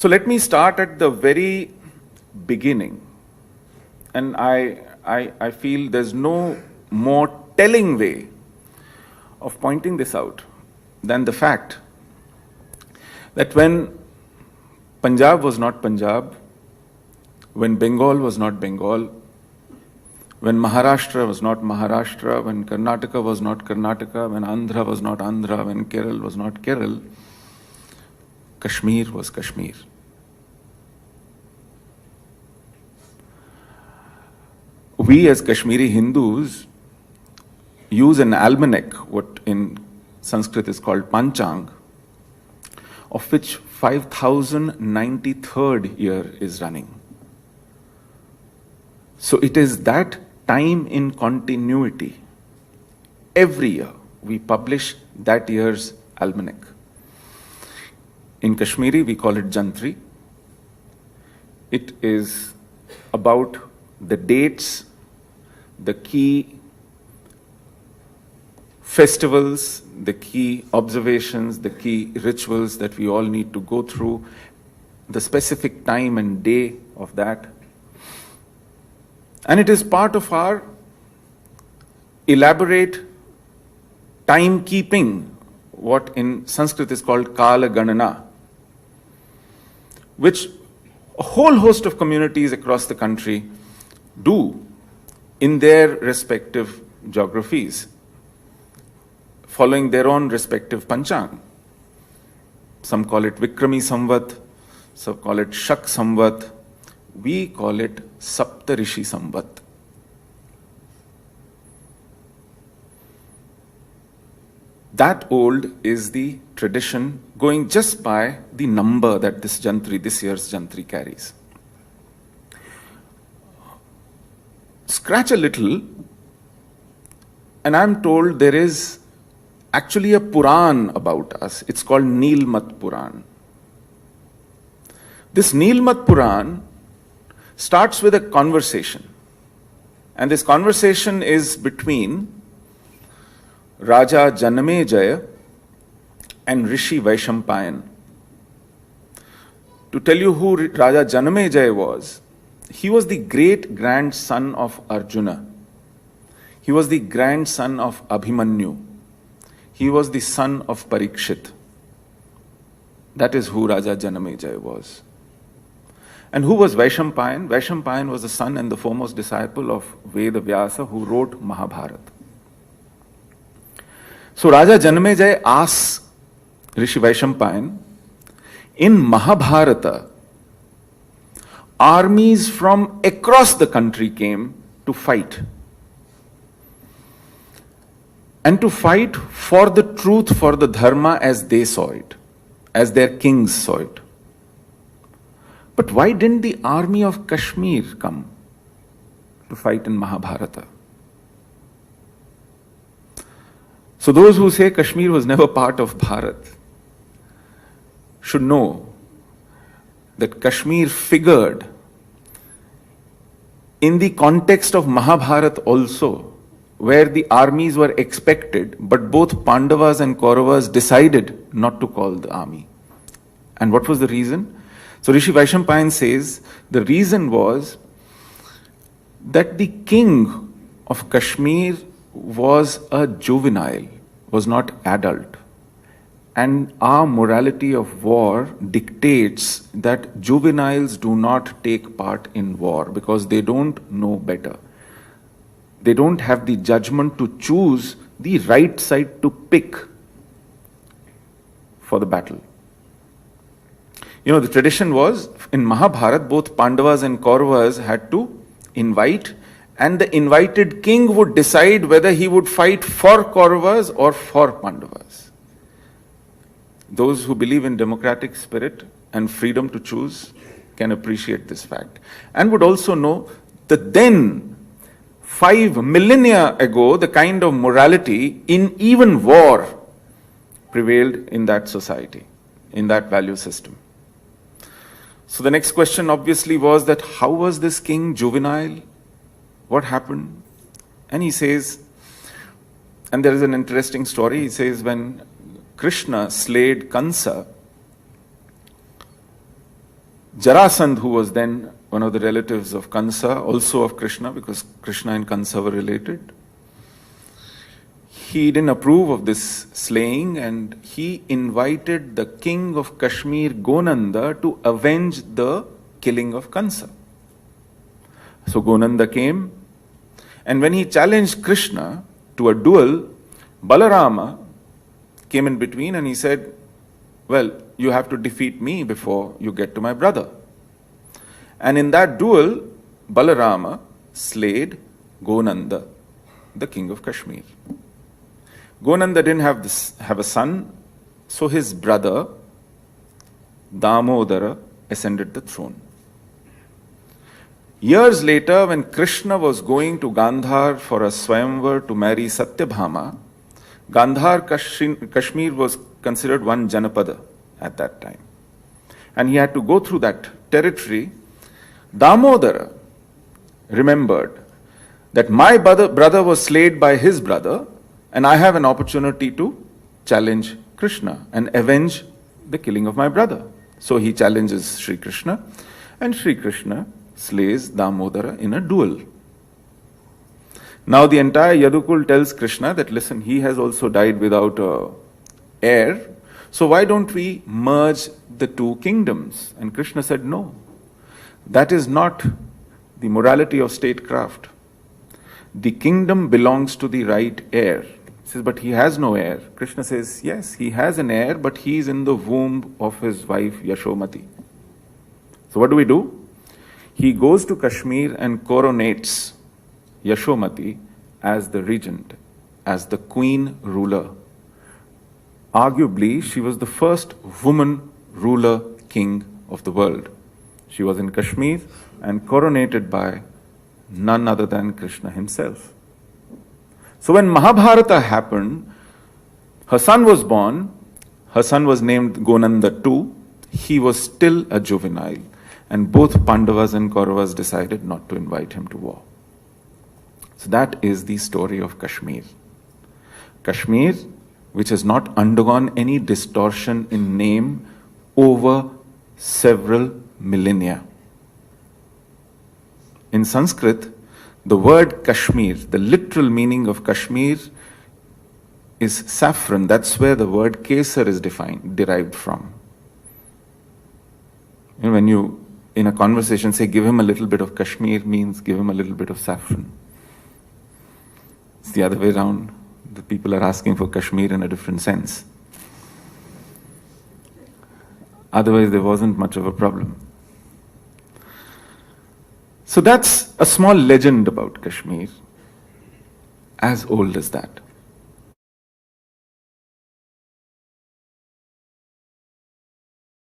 So let me start at the very beginning. And I feel there's no more telling way of pointing this out than the fact that when Punjab was not Punjab, when Bengal was not Bengal, when Maharashtra was not Maharashtra, when Karnataka was not Karnataka, when Andhra was not Andhra, when Kerala was not Kerala, Kashmir was Kashmir. We as Kashmiri Hindus use an almanac, what in Sanskrit is called Panchang, of which 5093rd year is running. So it is that time in continuity. Every year we publish that year's almanac. In Kashmiri we call it Jantri. It is about the dates, the key festivals, the key observations, the key rituals that we all need to go through, the specific time and day of that. And it is part of our elaborate timekeeping, what in Sanskrit is called Kala Ganana, which a whole host of communities across the country do in their respective geographies, following their own respective Panchang. Some call it Vikrami Samvat, some call it Shak Samvat, we call it Saptarishi Samvat. That old is the tradition, going just by the number that this year's Jantri carries. Scratch a little, and I'm told there is actually a Puran about us. It's called Nilmat Puran. This Nilmat Puran starts with a conversation. And this conversation is between Raja Janamejaya and Rishi Vaishampayan. To tell you who Raja Janamejaya was, he was the great grandson of Arjuna. He was the grandson of Abhimanyu. He was the son of Parikshit. That is who Raja Janamejaya was. And who was Vaishampayan? Vaishampayan was the son and the foremost disciple of Veda Vyasa, who wrote Mahabharata. So Raja Janamejaya asks Rishi Vaishampayan, in Mahabharata, armies from across the country came to fight. And to fight for the truth, for the dharma as they saw it, as their kings saw it. But why didn't the army of Kashmir come to fight in Mahabharata? So those who say Kashmir was never part of Bharat should know that Kashmir figured in the context of Mahabharata also, where the armies were expected, but both Pandavas and Kauravas decided not to call the army. And what was the reason? So Rishi Vaishampayan says the reason was that the king of Kashmir was a juvenile, was not adult. And our morality of war dictates that juveniles do not take part in war because they don't know better. They don't have the judgment to choose the right side to pick for the battle. You know, the tradition was in Mahabharata, both Pandavas and Kauravas had to invite, and the invited king would decide whether he would fight for Kauravas or for Pandavas. Those who believe in democratic spirit and freedom to choose can appreciate this fact, and would also know that then, 5 millennia ago, the kind of morality in even war prevailed in that society, in that value system. So the next question obviously was that how was this king juvenile? What happened? And he says, and there is an interesting story, he says when Krishna slayed Kansa, Jarasandh, who was then one of the relatives of Kansa, also of Krishna, because Krishna and Kansa were related, he didn't approve of this slaying, and he invited the king of Kashmir, Gonanda, to avenge the killing of Kansa. So Gonanda came, and when he challenged Krishna to a duel, Balarama came in between and he said, well, you have to defeat me before you get to my brother. And in that duel, Balarama slayed Gonanda, the king of Kashmir. Gonanda didn't have a son, so his brother Damodara ascended the throne. Years later, when Krishna was going to Gandhar for a Swayamvar to marry Satyabhama, Gandhar Kashmir was considered one Janapada at that time. And he had to go through that territory. Damodara remembered that my brother was slayed by his brother, and I have an opportunity to challenge Krishna and avenge the killing of my brother. So he challenges Sri Krishna, and Sri Krishna slays Damodara in a duel. Now the entire Yadukul tells Krishna that, listen, he has also died without an heir, so why don't we merge the two kingdoms? And Krishna said, no, that is not the morality of statecraft. The kingdom belongs to the right heir. He says, but he has no heir. Krishna says, yes, he has an heir, but he is in the womb of his wife Yashomati. So what do? He goes to Kashmir and coronates Yashomati as the regent, as the queen ruler. Arguably, she was the first woman ruler king of the world. She was in Kashmir and coronated by none other than Krishna himself. So when Mahabharata happened, her son was born, her son was named Gonanda II, he was still a juvenile, and both Pandavas and Kauravas decided not to invite him to war. So that is the story of Kashmir. Kashmir, which has not undergone any distortion in name over several millennia. In Sanskrit, the word Kashmir, the literal meaning of Kashmir is saffron. That's where the word Kesar is derived from. And when you, in a conversation, say, give him a little bit of Kashmir, means give him a little bit of saffron. It's the other way around. The people are asking for Kashmir in a different sense. Otherwise, there wasn't much of a problem. So that's a small legend about Kashmir, as old as that.